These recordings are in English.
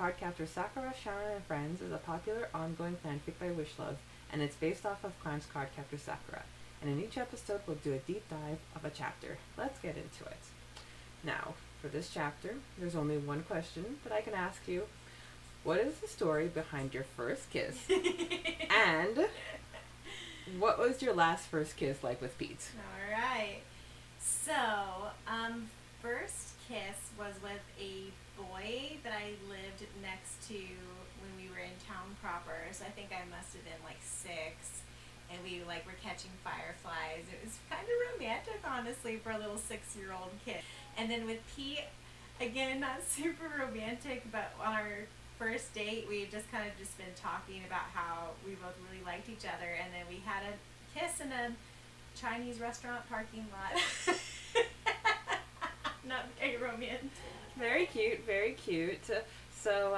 Card Captor Sakura, Syaoran, and Friends is a popular ongoing fanfic by Wishluv, and it's based off of Crime's Card Captor Sakura. And in each episode, we'll do a deep dive of a chapter. Let's get into it. Now, for this chapter, there's only one question that I can ask you. What is the story behind your first kiss? And what was your last first kiss like with Pete? All right. So, first kiss was with a boy that I lived next to when we were in town proper. So I think I must have been like 6, and we were catching fireflies. It was kind of romantic, honestly, for a little 6-year-old kid. And then with Pete, again, not super romantic, but on our first date, we just been talking about how we both really liked each other, and then we had a kiss in a Chinese restaurant parking lot. Not very romantic. Very cute, very cute. So,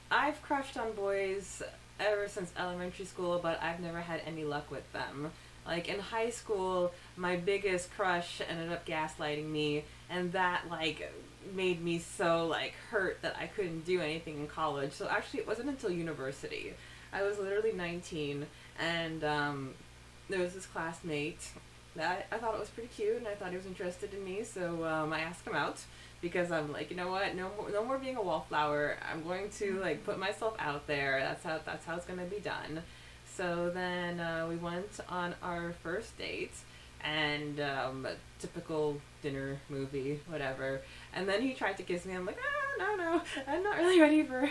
I've crushed on boys ever since elementary school, but I've never had any luck with them. Like, in high school, my biggest crush ended up gaslighting me, and that, made me so, hurt that I couldn't do anything in college. So actually, it wasn't until university. I was literally 19, and, there was this classmate that I thought it was pretty cute, and I thought he was interested in me, so, I asked him out, because I'm like, you know what, no more being a wallflower. I'm going to, put myself out there. That's how it's gonna be done. So then, we went on our first date, and typical dinner, movie, whatever. And then he tried to kiss me. I'm like, no, I'm not really ready for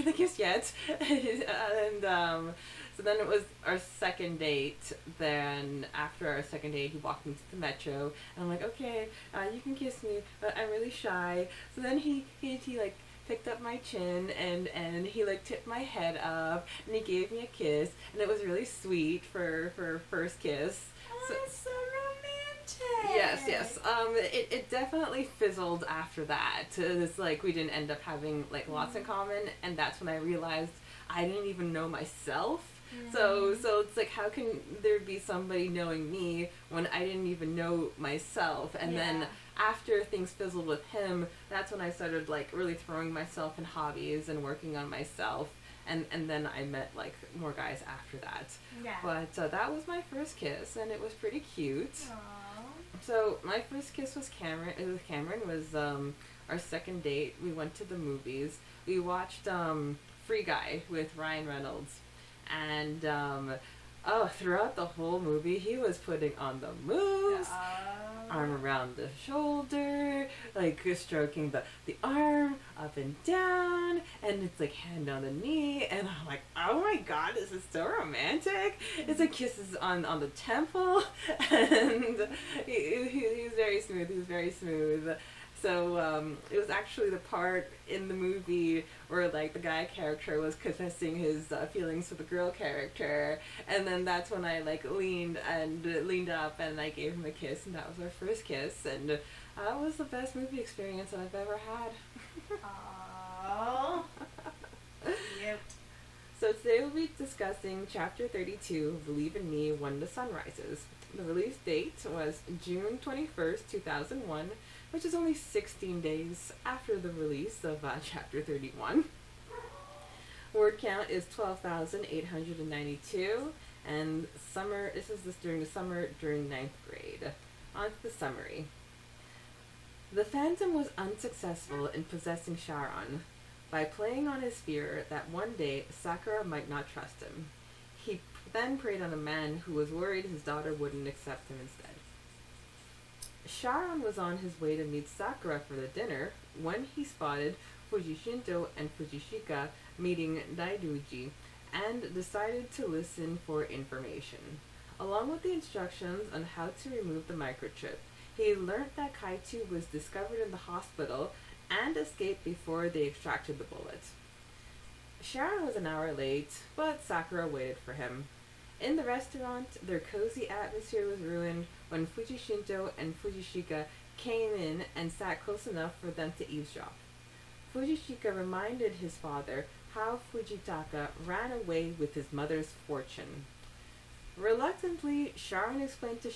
the kiss yet. And so then it was our second date. Then after our second date, he walked me to the metro, and I'm like, okay, you can kiss me, but I'm really shy. So then he picked up my chin, and he tipped my head up, and he gave me a kiss, and it was really sweet for first kiss. Oh, that's so romantic. Yes. It definitely fizzled after that. It's we didn't end up having lots in common, and that's when I realized I didn't even know myself. So it's how can there be somebody knowing me when I didn't even know myself? And then after things fizzled with him, that's when I started really throwing myself in hobbies and working on myself. And then I met more guys after that. Yeah. But that was my first kiss, and it was pretty cute. Aww. So my first kiss was Cameron. It was Cameron. Was our second date. We went to the movies. We watched Free Guy with Ryan Reynolds, and throughout the whole movie, he was putting on the moves. Arm around the shoulder, stroking the arm up and down, and it's hand on the knee, and I'm like, oh my god, this is so romantic. It's kisses on the temple, and he was very smooth. So it was actually the part in the movie where the guy character was confessing his feelings to the girl character, and then that's when I leaned up and I gave him a kiss, and that was our first kiss, and that was the best movie experience that I've ever had. Aww. Yep. So today we'll be discussing Chapter 32 of Believe in Me When the Sun Rises. The release date was June 21st, 2001, which is only 16 days after the release of Chapter 31. Word count is 12,892, and during the summer during 9th grade. On to the summary. The Phantom was unsuccessful in possessing Syaoran by playing on his fear that one day Sakura might not trust him. He then preyed on a man who was worried his daughter wouldn't accept him instead. Syaoran was on his way to meet Sakura for the dinner when he spotted Fujishinto and Fujishika meeting Daiduji, and decided to listen for information. Along with the instructions on how to remove the microchip, he learned that Kaitu was discovered in the hospital and escaped before they extracted the bullet. Syaoran was an hour late, but Sakura waited for him. In the restaurant, their cozy atmosphere was ruined when Fujishinto and Fujishika came in and sat close enough for them to eavesdrop. Fujishika reminded his father how Fujitaka ran away with his mother's fortune. Reluctantly, Syaoran explained to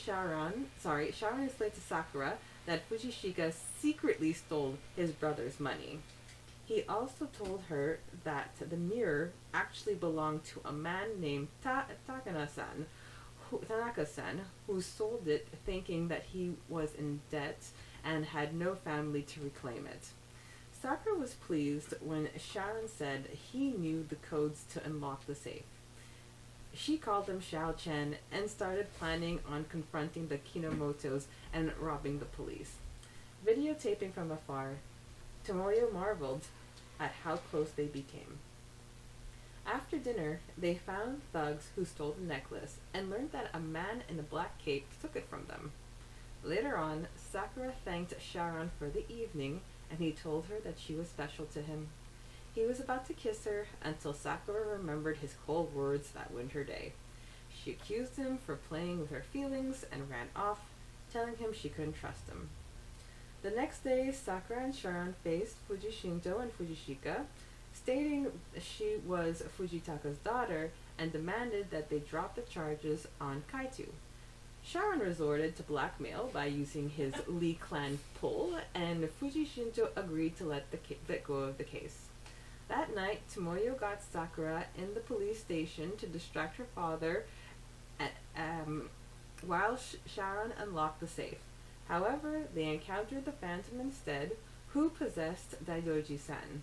Sakura that Fujishika secretly stole his brother's money. He also told her that the mirror actually belonged to a man named Tanaka-san, who sold it thinking that he was in debt and had no family to reclaim it. Sakura was pleased when Syaoran said he knew the codes to unlock the safe. She called him Xiao Chen and started planning on confronting the Kinomotos and robbing the police. Videotaping from afar, Tomoyo marveled at how close they became. After dinner, they found thugs who stole the necklace and learned that a man in a black cape took it from them. Later on, Sakura thanked Syaoran for the evening and he told her that she was special to him. He was about to kiss her until Sakura remembered his cold words that winter day. She accused him for playing with her feelings and ran off, telling him she couldn't trust him. The next day, Sakura and Syaoran faced Fujishinto and Fujishika, stating she was Fujitaka's daughter and demanded that they drop the charges on Kaito. Syaoran resorted to blackmail by using his Lee clan pull, and Fujishinto agreed to let go of the case. That night, Tomoyo got Sakura in the police station to distract her father while Syaoran unlocked the safe. However, they encountered the Phantom instead, who possessed Daidoji-san.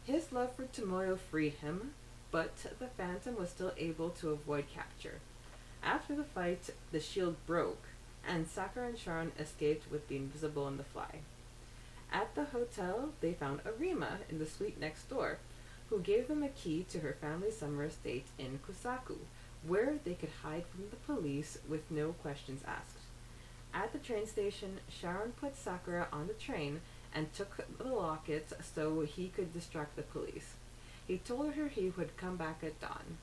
His love for Tomoyo freed him, but the Phantom was still able to avoid capture. After the fight, the shield broke, and Sakura and Syaoran escaped with the invisible and the fly. At the hotel, they found Arima in the suite next door, who gave them a key to her family's summer estate in Kusaku, where they could hide from the police with no questions asked. At the train station, Syaoran put Sakura on the train and took the locket so he could distract the police. He told her he would come back at dawn.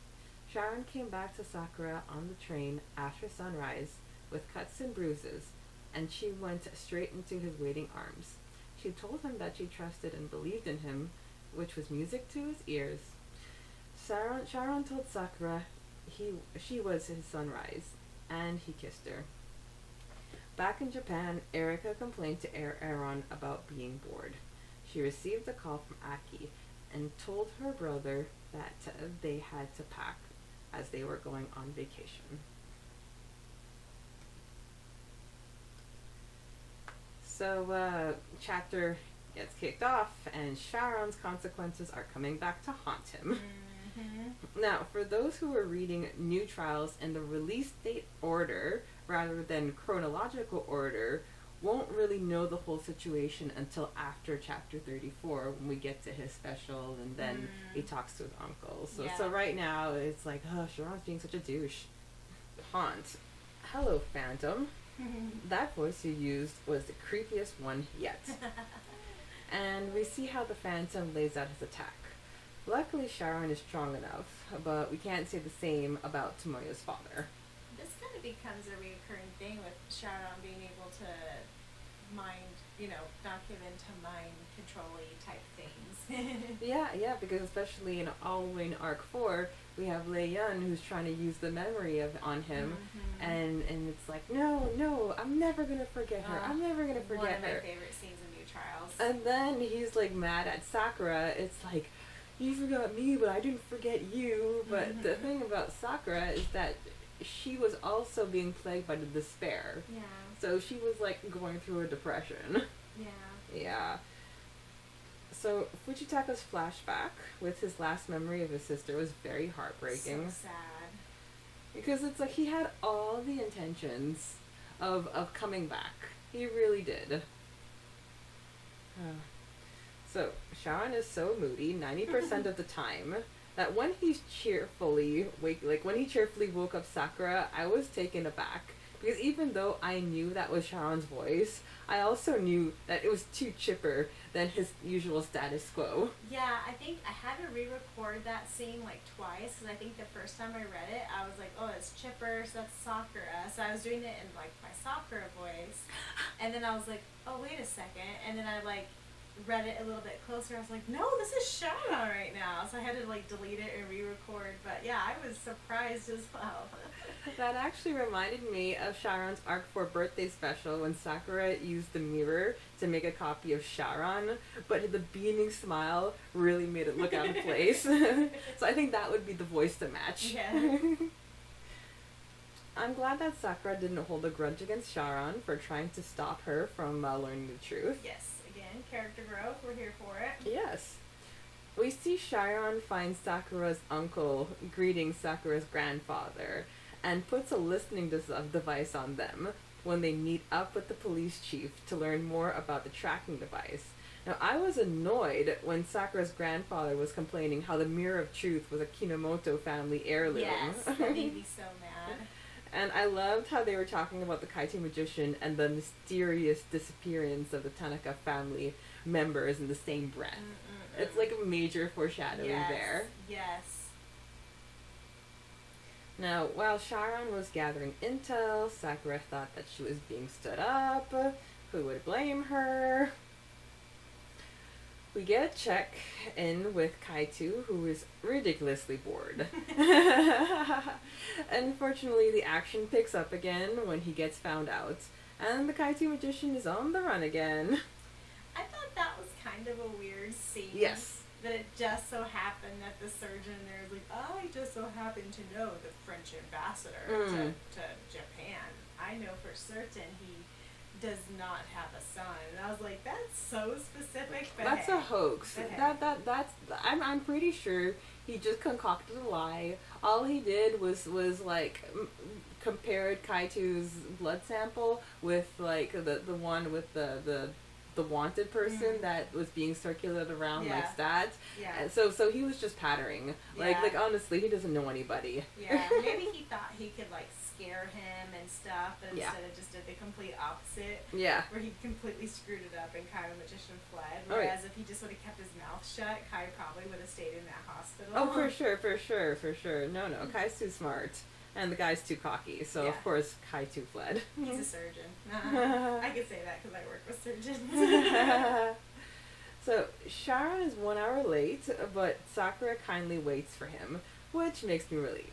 Syaoran came back to Sakura on the train after sunrise with cuts and bruises, and she went straight into his waiting arms. She told him that she trusted and believed in him, which was music to his ears. Syaoran told Sakura she was his sunrise, and he kissed her. Back in Japan, Erika complained to Aaron about being bored. She received a call from Aki and told her brother that they had to pack as they were going on vacation. So, chapter gets kicked off, and Sharon's consequences are coming back to haunt him. Mm-hmm. Now, for those who are reading New Trials in the release date order rather than chronological order, won't really know the whole situation until after chapter 34 when we get to his special and then he talks to his uncle. So right now it's like, oh, Sharon's being such a douche. Haunt. Hello, Phantom. That voice you used was the creepiest one yet. And we see how the Phantom lays out his attack. Luckily, Syaoran is strong enough, but we can't say the same about Tomoyo's father. This kind of becomes a recurring thing with Syaoran being able to mind, not give in to mind control-y type things. yeah, because especially in All the Way in Arc 4, we have Lei Yun who's trying to use the memory on him, and it's like, no, I'm never gonna forget her. I'm never gonna forget her. One of my favorite scenes in New Trials. And then he's like mad at Sakura. It's like, you forgot me, but I didn't forget you. But the thing about Sakura is that she was also being plagued by the despair. Yeah. So she was like going through a depression. Yeah. So Fujitaka's flashback with his last memory of his sister was very heartbreaking. So sad. Because it's like he had all the intentions of coming back. He really did. So Syaoran is so moody 90% of the time that when he cheerfully woke up Sakura, I was taken aback. Because even though I knew that was Syaoran's voice, I also knew that it was too chipper than his usual status quo. Yeah, I think I had to re-record that scene like twice, because I think the first time I read it, I was like, oh, it's chipper, so that's Sakura. So I was doing it in like my Sakura voice, and then I was like, oh, wait a second, and then I like read it a little bit closer, I was like, no, this is Syaoran right now. So I had to like delete it and re-record. But yeah, I was surprised as well. That actually reminded me of Syaoran's Arc 4 birthday special when Sakura used the mirror to make a copy of Syaoran, but the beaming smile really made it look out of place. So I think that would be the voice to match. Yeah. I'm glad that Sakura didn't hold a grudge against Syaoran for trying to stop her from learning the truth. Yes, again, character growth, we're here for it. Yes. We see Syaoran find Sakura's uncle greeting Sakura's grandfather and puts a listening device on them when they meet up with the police chief to learn more about the tracking device. Now, I was annoyed when Sakura's grandfather was complaining how the Mirror of Truth was a Kinomoto family heirloom. Yes, that made me so mad. And I loved how they were talking about the Kaito magician and the mysterious disappearance of the Tanaka family members in the same breath. It's like a major foreshadowing there. Yes. Now, while Syaoran was gathering intel, Sakura thought that she was being stood up. Who would blame her? We get a check-in with Kaito, who is ridiculously bored. Unfortunately, the action picks up again when he gets found out, and the Kaito magician is on the run again. I thought that was kind of a weird scene. Yes. That it just so happened that the surgeon there was like, I just so happen to know the French ambassador to Japan. I know for certain he does not have a son. And I was like, that's so specific. But That's hey. a hoax. But hey. That's I'm pretty sure he just concocted a lie. All he did was like compared Kaito's blood sample with like the one with the wanted person that was being circulated around like stats. Yeah. And so he was just pattering. Like honestly, he doesn't know anybody. Yeah. Maybe he thought he could like scare him and stuff, but instead it just did the complete opposite. Yeah. Where he completely screwed it up and Kai the magician fled. Whereas if he just would have kept his mouth shut, Kai probably would have stayed in that hospital. Oh, for sure. No, Kai's too smart. And the guy's too cocky, so of course Kai too fled. He's a surgeon. I could say that because I work with surgeons. So Syaoran is 1 hour late, but Sakura kindly waits for him, which makes me relieved.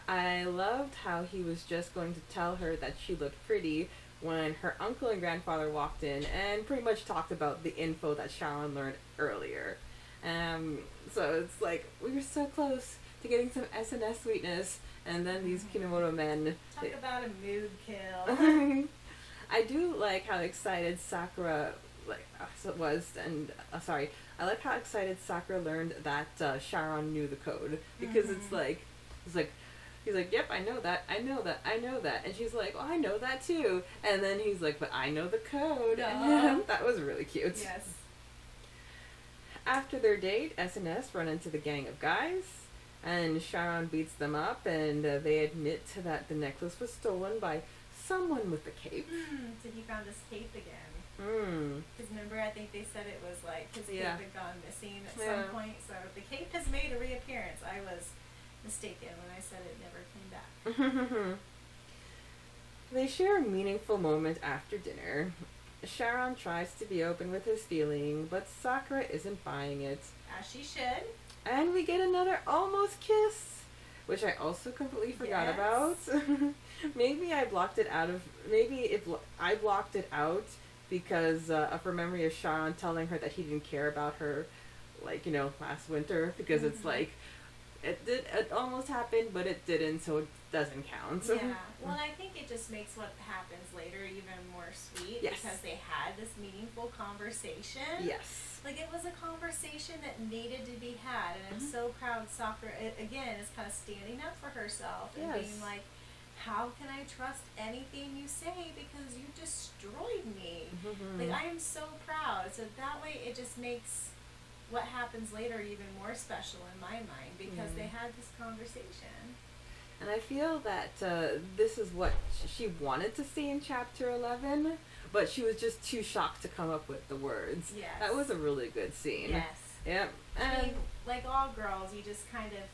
I loved how he was just going to tell her that she looked pretty when her uncle and grandfather walked in and pretty much talked about the info that Syaoran learned earlier. So it's like, we were so close to getting some SNS sweetness. And then these Kinomoto men... Talk about a mood kill. I do like how excited Sakura was, and I like how excited Sakura learned that Syaoran knew the code, because it's like, he's like, yep, I know that, and she's like, oh, I know that too, and then he's like, but I know the code. That was really cute. Yes. After their date, SNS run into the gang of guys. And Syaoran beats them up, and they admit that the necklace was stolen by someone with a cape. So he found his cape again. Because remember, I think they said it was like his cape had gone missing at some point. So the cape has made a reappearance. I was mistaken when I said it never came back. They share a meaningful moment after dinner. Syaoran tries to be open with his feeling, but Sakura isn't buying it. As she should. And we get another almost kiss, which I also completely forgot about. Maybe I blocked it out because of her memory of Syaoran telling her that he didn't care about her, last winter, because it's like, it almost happened, but it didn't, so it doesn't count. Yeah. Well, I think it just makes what happens later even more sweet, because they had this meaningful conversation. Yes. Like, it was a conversation that needed to be had, and I'm so proud Sakura, again, is kind of standing up for herself and being like, how can I trust anything you say because you destroyed me? Like, I am so proud. So that way it just makes what happens later even more special in my mind, because they had this conversation. And I feel that this is what she wanted to see in chapter 11, but she was just too shocked to come up with the words. Yes. That was a really good scene. Yes. Yep. I mean, like all girls, you just kind of,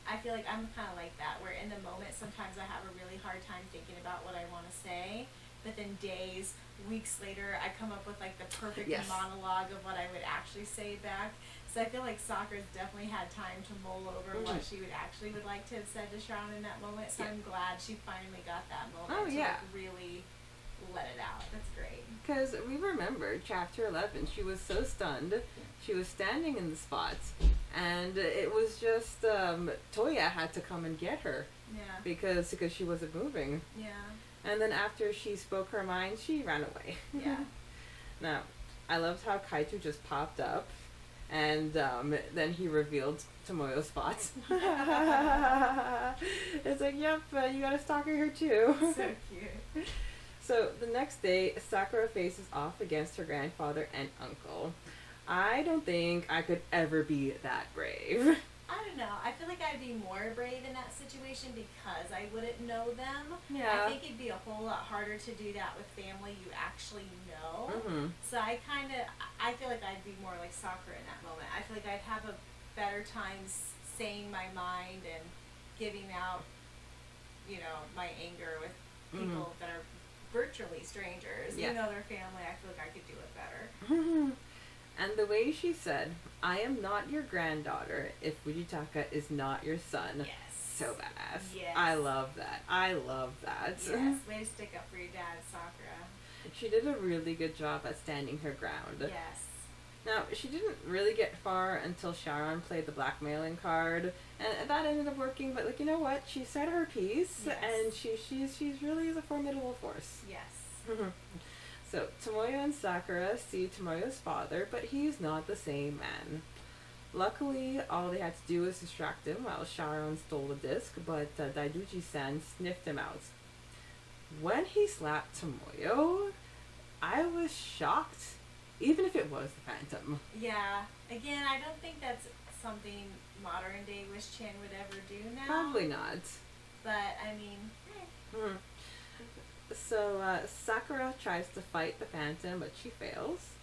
I feel like I'm kind of like that, where in the moment sometimes I have a really hard time thinking about what I want to say, within days, weeks later, I come up with like the perfect Yes. monologue of what I would actually say back. So I feel like Sakura's definitely had time to mull over what she would like to have said to Syaoran in that moment. So I'm glad she finally got that moment to like, really let it out. That's great. Because we remember chapter 11, she was so stunned. She was standing in the spot, and it was just Toya had to come and get her. Yeah. Because she wasn't moving. Yeah. And then after she spoke her mind, she ran away. Yeah. Now, I loved how Kaito just popped up, and then he revealed Tomoyo's spots. It's like, yep, you got a stalker here too. So cute. So the next day, Sakura faces off against her grandfather and uncle. I don't think I could ever be that brave. I don't know. I feel like I'd be more brave in that situation because I wouldn't know them. Yeah. I think it'd be a whole lot harder to do that with family you actually know. Mm-hmm. So I feel like I'd be more like Sakura in that moment. I feel like I'd have a better time saying my mind and giving out, my anger with people that are virtually strangers. Yeah. Their family. I feel like I could do it better. And the way she said, I am not your granddaughter if Fujitaka is not your son. Yes. So badass. Yes. I love that. I love that. Yes. Way to stick up for your dad, Sakura. She did a really good job at standing her ground. Yes. Now, she didn't really get far until Syaoran played the blackmailing card, and that ended up working, but you know what? She said her piece, Yes. and she's really a formidable force. Yes. So, Tomoyo and Sakura see Tomoyo's father, but he's not the same man. Luckily, all they had to do was distract him while Syaoran stole the disc, but Daiduji-san sniffed him out. When he slapped Tomoyo, I was shocked, even if it was the Phantom. Yeah. Again, I don't think that's something modern day Wish-chan would ever do now. Probably not. But, I mean, So, Sakura tries to fight the Phantom, but she fails.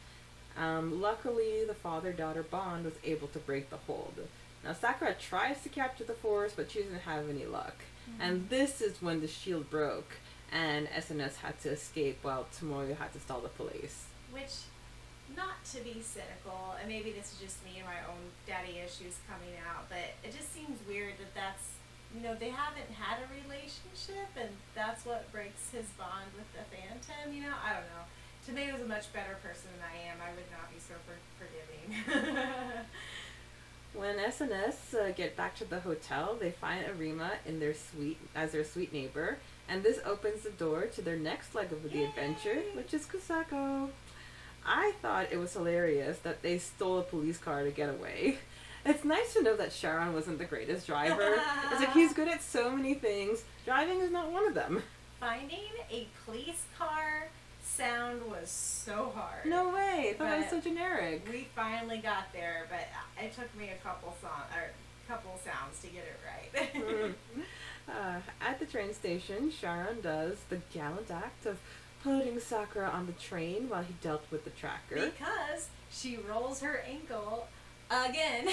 Luckily, the father-daughter bond was able to break the hold. Now, Sakura tries to capture the force, but she doesn't have any luck. And this is when the shield broke, and SNS had to escape while Tomoyo had to stall the police. which, not to be cynical, and maybe this is just me and my own daddy issues coming out, but it just seems weird that that's, they haven't had a relationship, and that's what breaks his bond with the Phantom, I don't know. Tomato's a much better person than I am. I would not be so forgiving. When SNS get back to the hotel, they find Arima in their suite as their sweet neighbor, and this opens the door to their next leg of the adventure, which is Kusako. I thought it was hilarious that they stole a police car to get away. It's nice to know that Syaoran wasn't the greatest driver. It's like he's good at so many things. Driving is not one of them. Finding a police car sound was so hard. No way. I thought it was so generic. We finally got there, but it took me a couple sounds to get it right. At the train station, Syaoran does the gallant act of putting Sakura on the train while he dealt with the tracker. Because she rolls her ankle again.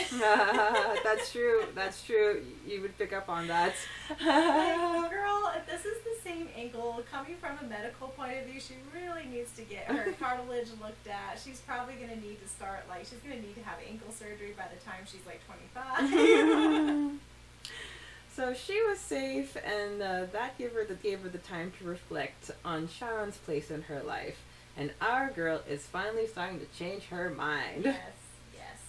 That's true. That's true. You would pick up on that. Like, girl, if this is the same ankle, coming from a medical point of view, she really needs to get her cartilage looked at. She's probably going to need to start, she's going to need to have ankle surgery by the time she's 25. So she was safe, and that gave her the time to reflect on Sharon's place in her life. And our girl is finally starting to change her mind. Yes, yes.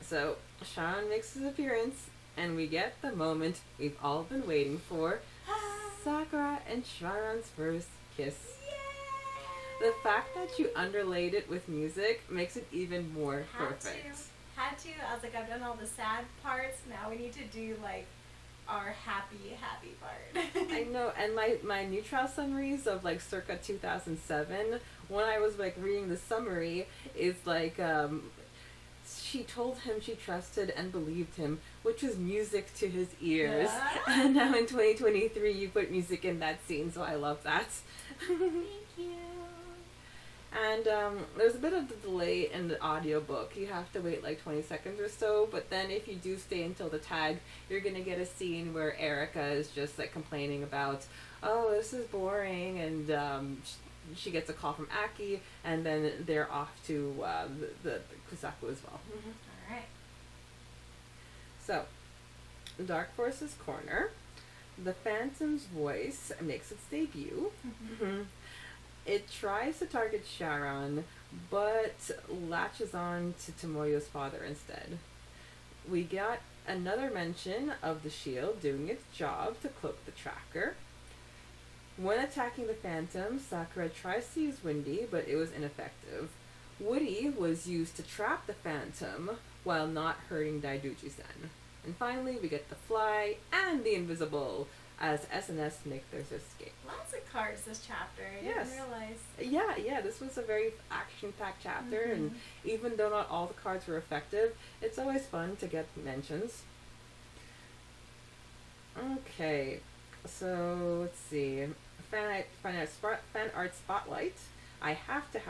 So Sharon makes his appearance, and we get the moment we've all been waiting for. Sakura and Sharon's first kiss. Yay! The fact that you underlaid it with music makes it even more perfect. Had to. I was like, I've done all the sad parts. Now we need to do our happy part. I know, and my new trial summaries of circa 2007, when I was reading the summary, is she told him she trusted and believed him, which was music to his ears. Yeah. And now in 2023, you put music in that scene, so I love that. Thank you. And there's a bit of the delay in the audiobook. You have to wait like 20 seconds or so, but then if you do stay until the tag, you're gonna get a scene where Erica is just like complaining about, oh, this is boring, and she gets a call from Aki, and then they're off to the Kusaku as well. All right. So, Dark Forces Corner. The Phantom's voice makes its debut. It tries to target Syaoran, but latches on to Tomoyo's father instead. We got another mention of the shield doing its job to cloak the tracker. When attacking the Phantom, Sakura tries to use Windy, but it was ineffective. Woody was used to trap the Phantom while not hurting Daiduchi-sen. And finally, we get the Fly and the Invisible as SNS make their escape. Lots of cards this chapter. I Yes. didn't realize. Yeah, this was a very action-packed chapter, and even though not all the cards were effective, it's always fun to get mentions. Okay, so let's see. Fan art spotlight. I have to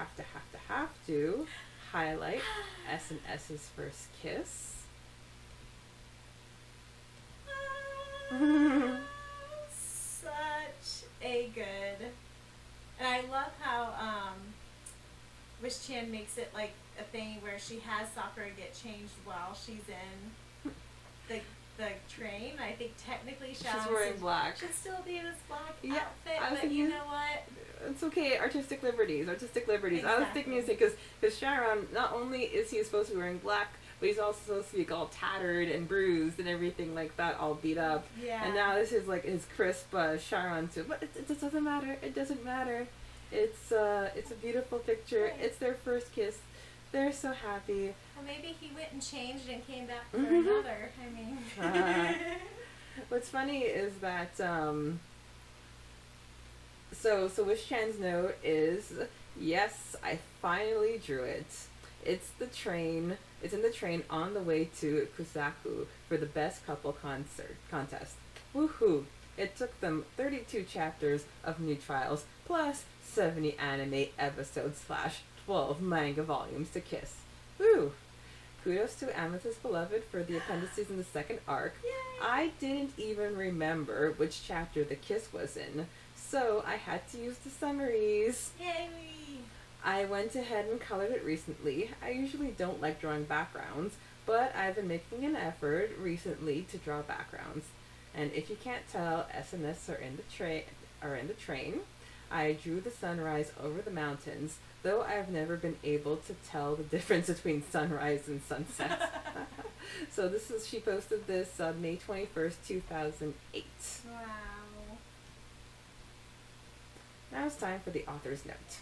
highlight SNS's first kiss. Such a good. And I love how Wish Chan makes it like a thing where she has Sakura get changed while she's in the train. I think technically She's wearing black. should still be in this black Yeah, outfit, I was but thinking- you know what? It's okay, artistic liberties. I was thinking Exactly. because Syaoran, not only is he supposed to be wearing black, but he's also supposed to be all tattered and bruised and everything like that, all beat up. Yeah. And now this is like his crisp Syaoran too. But it doesn't matter. It doesn't matter. It's a beautiful picture. Right. It's their first kiss. They're so happy. Well, maybe he went and changed and came back for another. I mean. What's funny is that so Wish Chan's note is, yes, I finally drew it. It's in the train on the way to Kusaku for the best couple contest. Woohoo! It took them 32 chapters of new trials plus 70 anime episodes / 12 manga volumes to kiss. Woo! Kudos to Amethyst Beloved for the appendices in the second arc. Yay. I didn't even remember which chapter the kiss was in, so I had to use the summaries. Yay! I went ahead and colored it recently. I usually don't like drawing backgrounds, but I've been making an effort recently to draw backgrounds. And if you can't tell, SNS are in the train. I drew the sunrise over the mountains, though I've never been able to tell the difference between sunrise and sunset. So she posted this May 21st, 2008. Wow. Now it's time for the author's note.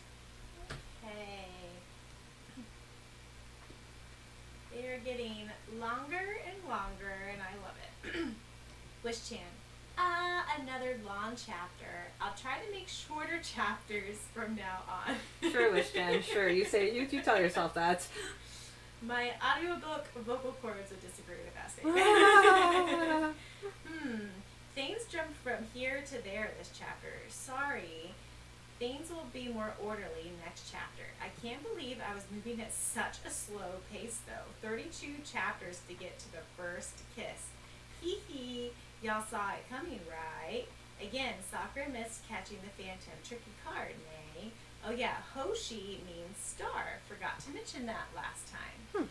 Okay. They are getting longer and longer, and I love it. Wish Chan. Another long chapter. I'll try to make shorter chapters from now on. Sure, Wish Chan, sure. You tell yourself that. My audiobook vocal cords would disagree with that statement. Things jumped from here to there this chapter. Sorry. Things will be more orderly next chapter. I can't believe I was moving at such a slow pace though. 32 chapters to get to the first kiss. Hee hee. Y'all saw it coming, right? Again, Sakura missed catching the Phantom. Tricky card, nay. Oh yeah, Hoshi means star. Forgot to mention that last time.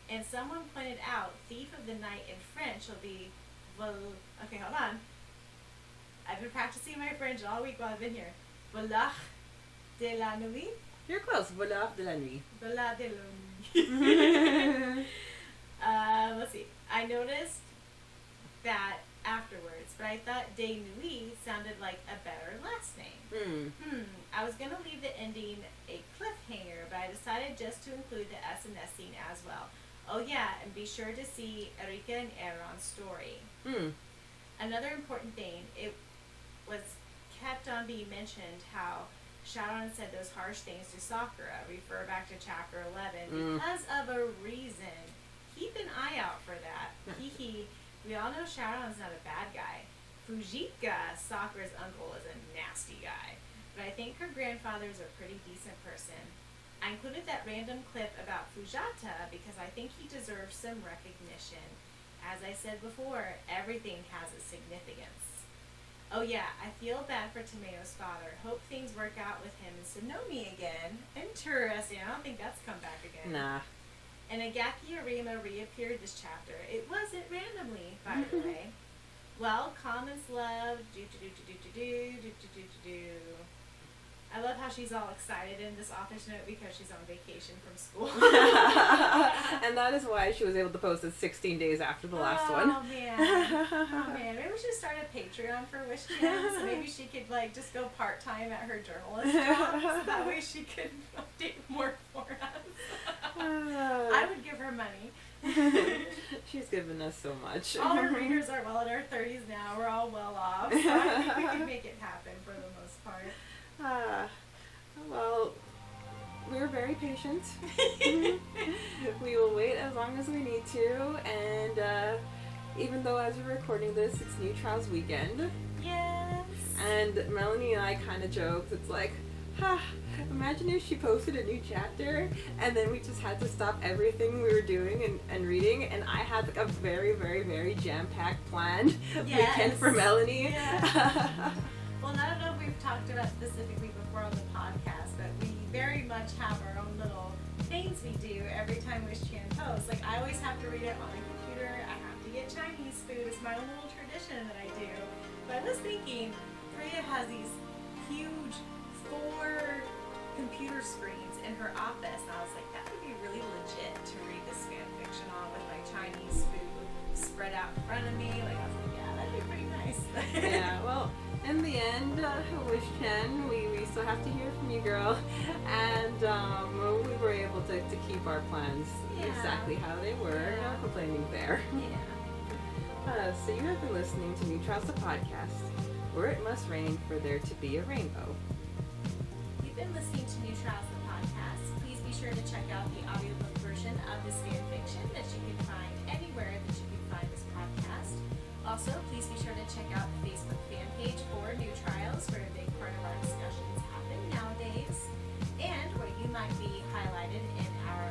And someone pointed out, Thief of the Night in French will be okay, hold on. I've been practicing my French all week while I've been here. Volage de la nuit. You're close. Volage de la nuit. Volage de la nuit. Let's see. I noticed that afterwards, but I thought De Nuit sounded like a better last name. I was gonna leave the ending a cliffhanger, but I decided just to include the SNS scene as well. Oh yeah, and be sure to see Erika and Aaron's story. Another important thing, it was kept on being mentioned how Syaoran said those harsh things to Sakura. Refer back to chapter 11 because of a reason. Keep an eye out for that. Hee. We all know Syaoran's not a bad guy. Fujika, Sakura's uncle, is a nasty guy. But I think her grandfather's a pretty decent person. I included that random clip about Fujata because I think he deserves some recognition. As I said before, everything has a significance. Oh yeah, I feel bad for Tomeo's father. Hope things work out with him and Sonomi again. Interesting. I don't think that's come back again. Nah. And Agaki Arima reappeared this chapter. It wasn't randomly, by the way. Well, comments love. I love how she's all excited in this office note because she's on vacation from school. And that is why she was able to post it 16 days after the last one. Oh man. Maybe we should start a Patreon for Wish Jam, so maybe she could like just go part-time at her journalist job, so that way she could update more for us. I would give her money. She's given us so much. All her readers are well in our 30s now. We're all well off, so I think we can make it happen for the most part. Well, we're very patient. We will wait as long as we need to, and even though as we're recording this, it's New Trials weekend. Yes. And Melanie and I kind of joked, it's like, imagine if she posted a new chapter and then we just had to stop everything we were doing and reading, and I had like a very, very, very jam-packed planned weekend for Melanie. Yes. Well, I don't know if we've talked about specifically before on the podcast, but we very much have our own little things we do every time Wish Chan posts. Like, I always have to read it on my computer. I have to get Chinese food. It's my own little tradition that I do. But I was thinking, Preya has these huge 4 computer screens in her office, and I was like, that would be really legit to read this fan fiction on with my Chinese food spread out in front of me. Like, I was like, yeah, that'd be pretty nice. Yeah, well, in the end, Wish Chen, we still have to hear from you, girl. And we were able to keep our plans exactly how they were. No complaining there. Yeah. So you have been listening to New Trials, the podcast, where it must rain for there to be a rainbow. You've been listening to New Trials, the podcast. Please be sure to check out the audiobook version of this fan fiction that you can find anywhere that you can find this podcast. Also, please be sure to check out the Facebook fan page for New Trials, where a big part of our discussions happen nowadays, and where you might be highlighted in our